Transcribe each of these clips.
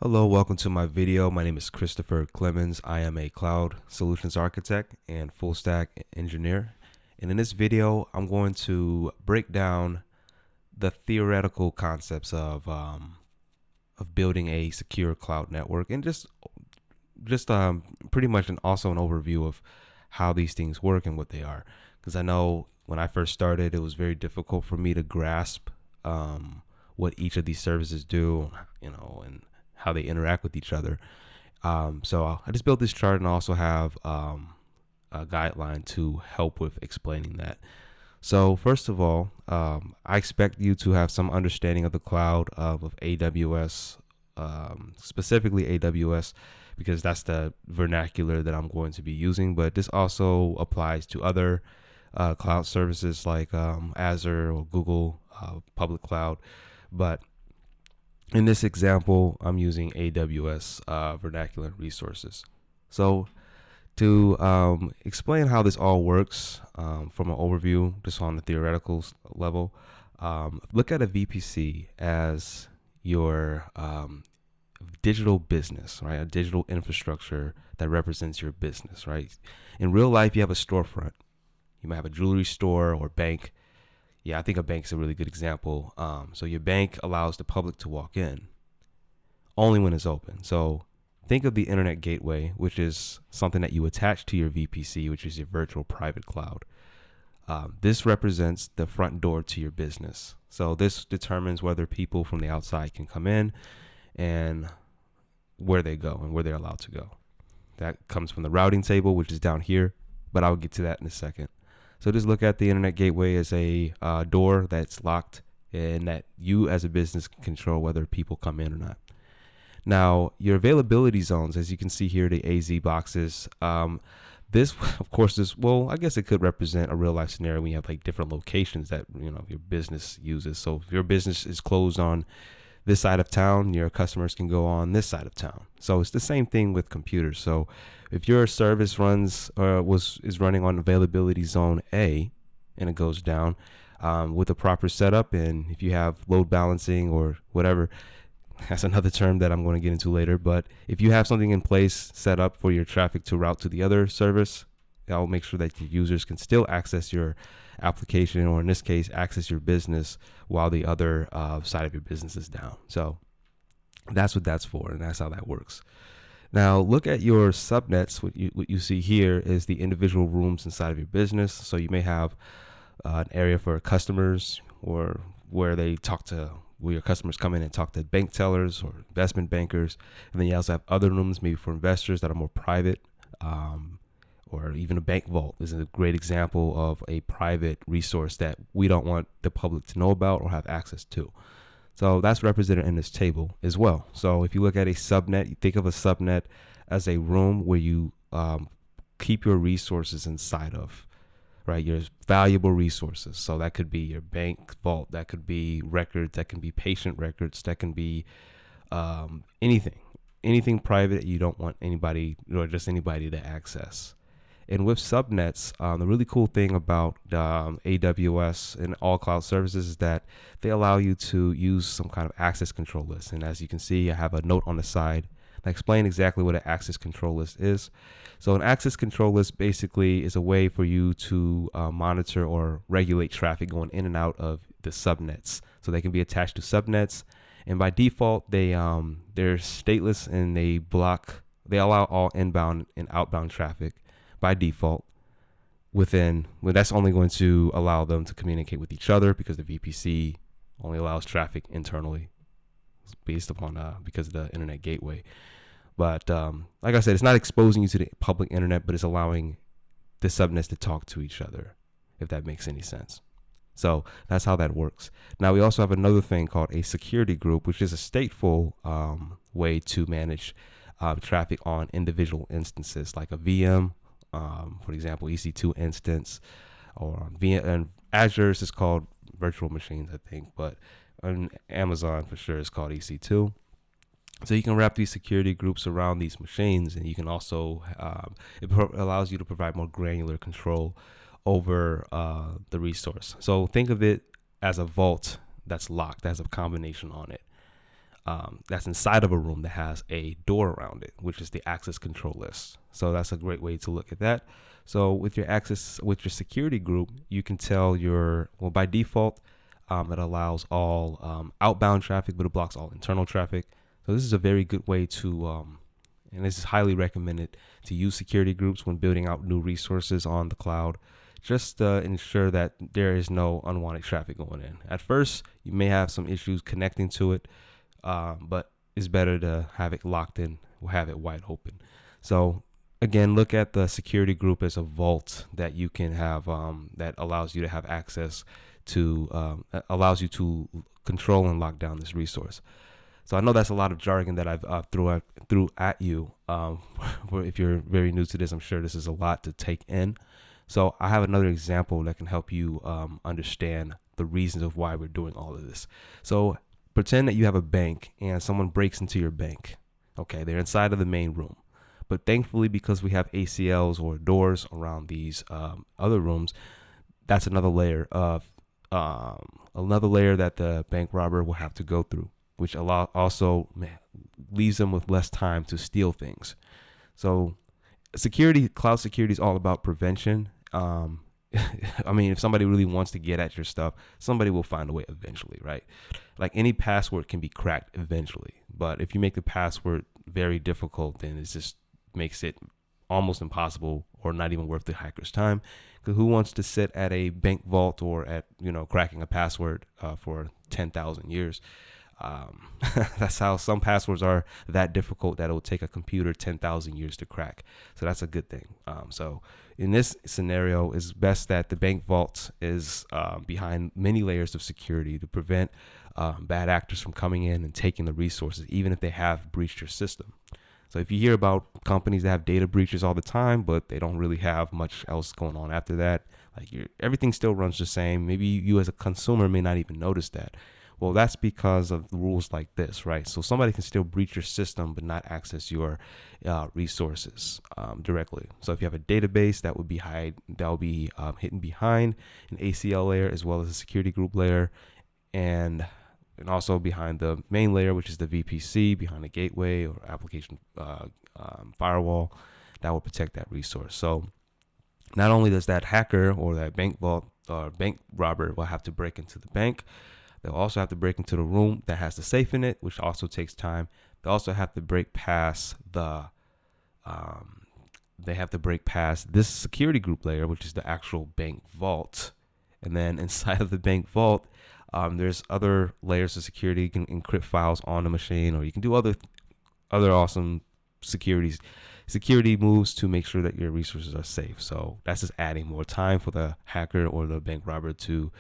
Hello, welcome to my video. My name is Christopher Clemens. I am a cloud solutions architect and full stack engineer. And in this video, I'm going to break down the theoretical concepts of building a secure cloud network and just pretty much also an overview of how these things work and what they are. Because I know when I first started, it was very difficult for me to grasp what each of these services do, and how they interact with each other. So I just built this chart and also have a guideline to help with explaining that. So first of all, I expect you to have some understanding of the cloud of AWS, specifically AWS, because that's the vernacular that I'm going to be using. But this also applies to other cloud services like Azure or Google public cloud. But in this example, I'm using AWS vernacular resources. So to explain how this all works from an overview, just on the theoretical level, look at a VPC as your digital business, right? A digital infrastructure that represents your business, right? In real life, you have a storefront. You might have a jewelry store or bank. Yeah, I think a bank's a really good example. So your bank allows the public to walk in only when it's open. So think of the internet gateway, which is something that you attach to your VPC, which is your virtual private cloud. This represents the front door to your business. So this determines whether people from the outside can come in and where they go and where they're allowed to go. That comes from the routing table, which is down here, but I'll get to that in a second. So just look at the internet gateway as a door that's locked and that you as a business can control whether people come in or not. Now, your availability zones, as you can see here, the AZ boxes, this, of course, I guess it could represent a real life scenario when you have like different locations that, your business uses. So if your business is closed on this side of town, your customers can go on this side of town. So it's the same thing with computers. So if your service is running on availability zone A and it goes down with a proper setup, and if you have load balancing or whatever, that's another term that I'm going to get into later. But if you have something in place set up for your traffic to route to the other service, that'll make sure that your users can still access your application, or in this case, access your business while the other side of your business is down. So that's what that's for, and that's how that works. Now look at your subnets. What you see here is the individual rooms inside of your business. So you may have an area for customers, or where your customers come in and talk to bank tellers or investment bankers. And then you also have other rooms maybe for investors that are more private, or even a bank vault is a great example of a private resource that we don't want the public to know about or have access to. So that's represented in this table as well. So if you look at a subnet, you think of a subnet as a room where you keep your resources inside of, right? Your valuable resources. So that could be your bank vault, that could be records, that can be patient records, that can be anything private that you don't want anybody, or just anybody to access. And with subnets, the really cool thing about AWS and all cloud services is that they allow you to use some kind of access control list. And as you can see, I have a note on the side that explains exactly what an access control list is. So an access control list basically is a way for you to monitor or regulate traffic going in and out of the subnets. So they can be attached to subnets, and by default, they're stateless, and they allow all inbound and outbound traffic by default. That's only going to allow them to communicate with each other, because the VPC only allows traffic internally based upon because of the internet gateway. But like I said, it's not exposing you to the public internet, but it's allowing the subnets to talk to each other, if that makes any sense. So that's how that works. Now we also have another thing called a security group, which is a stateful way to manage traffic on individual instances, like a VM, for example, EC2 instance, or and Azure is called virtual machines, I think, but on Amazon for sure it's called EC2. So you can wrap these security groups around these machines, and you can also allows you to provide more granular control over the resource. So think of it as a vault that's locked, that has a combination on it. that's inside of a room that has a door around it, which is the access control list. So that's a great way to look at that. So with your security group, you can tell by default, it allows all outbound traffic, but it blocks all internal traffic. So this is a very good way to, and this is highly recommended to use security groups when building out new resources on the cloud. Just ensure that there is no unwanted traffic going in. At first, you may have some issues connecting to it, but it's better to have it locked in or have it wide open. So again, look at the security group as a vault that you can have, that allows you to have access to, allows you to control and lock down this resource. So I know that's a lot of jargon that I've threw at you. If you're very new to this, I'm sure this is a lot to take in. So I have another example that can help you understand the reasons of why we're doing all of this. So pretend that you have a bank and someone breaks into your bank. Okay, they're inside of the main room. But thankfully, because we have ACLs or doors around these other rooms, that's another layer that the bank robber will have to go through, which also leaves them with less time to steal things. So cloud security is all about prevention. I mean, if somebody really wants to get at your stuff, somebody will find a way eventually, right? Like any password can be cracked eventually. But if you make the password very difficult, then it just makes it almost impossible or not even worth the hacker's time. Because who wants to sit at a bank vault or at, cracking a password for 10,000 years? That's how some passwords are that difficult that it will take a computer 10,000 years to crack. So that's a good thing. So in this scenario, it's best that the bank vault is behind many layers of security to prevent bad actors from coming in and taking the resources, even if they have breached your system. So if you hear about companies that have data breaches all the time, but they don't really have much else going on after that, like everything still runs the same. Maybe you as a consumer may not even notice that. Well, that's because of rules like this, right? So somebody can still breach your system but not access your resources directly. So if you have a database, that will be hidden behind an ACL layer as well as a security group layer, and also behind the main layer, which is the VPC, behind the gateway or application firewall that will protect that resource. So not only does that hacker or that bank vault or bank robber will have to break into the bank, they'll also have to break into the room that has the safe in it, which also takes time. They also have to break past this security group layer, which is the actual bank vault. And then inside of the bank vault, there's other layers of security. You can encrypt files on the machine, or you can do other awesome security moves to make sure that your resources are safe. So that's just adding more time for the hacker or the bank robber to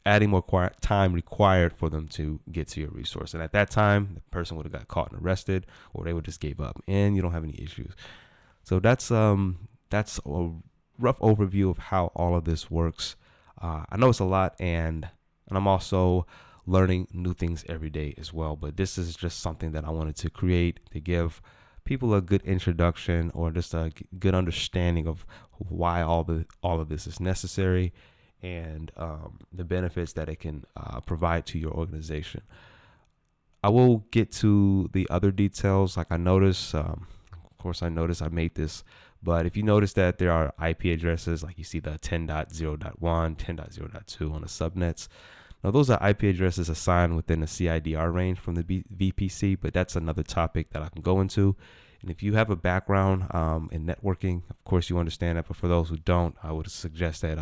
adding more time required for them to get to your resource. And at that time, the person would have got caught and arrested, or they would just gave up, and you don't have any issues. So that's a rough overview of how all of this works. I know it's a lot, and I'm also learning new things every day as well. But this is just something that I wanted to create to give people a good introduction or just a good understanding of why all of this is necessary, and the benefits that it can provide to your organization. I will get to the other details. Like I noticed, I made this, but if you notice that there are IP addresses, like you see the 10.0.1, 10.0.2 on the subnets. Now those are IP addresses assigned within the CIDR range from the VPC, but that's another topic that I can go into. And if you have a background in networking, of course you understand that, but for those who don't, I would suggest that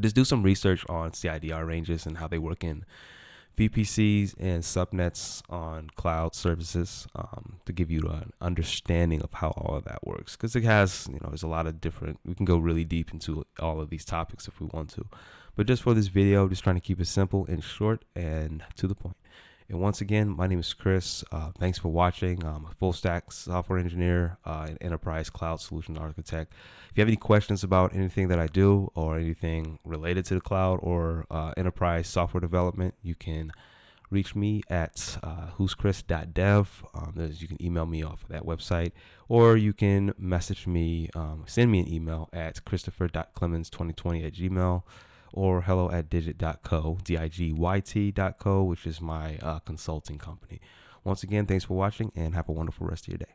just do some research on CIDR ranges and how they work in VPCs and subnets on cloud services to give you an understanding of how all of that works. Because it has, there's a lot of different, we can go really deep into all of these topics if we want to. But just for this video, just trying to keep it simple and short and to the point. And once again, my name is Chris. Thanks for watching. I'm a full stack software engineer and enterprise cloud solution architect. If you have any questions about anything that I do or anything related to the cloud or enterprise software development, you can reach me at whoschris.dev. You can email me off of that website, or you can message me, send me an email at christopher.clemens2020@gmail.com. or hello@digit.co, DIGYT.co, which is my consulting company. Once again, thanks for watching and have a wonderful rest of your day.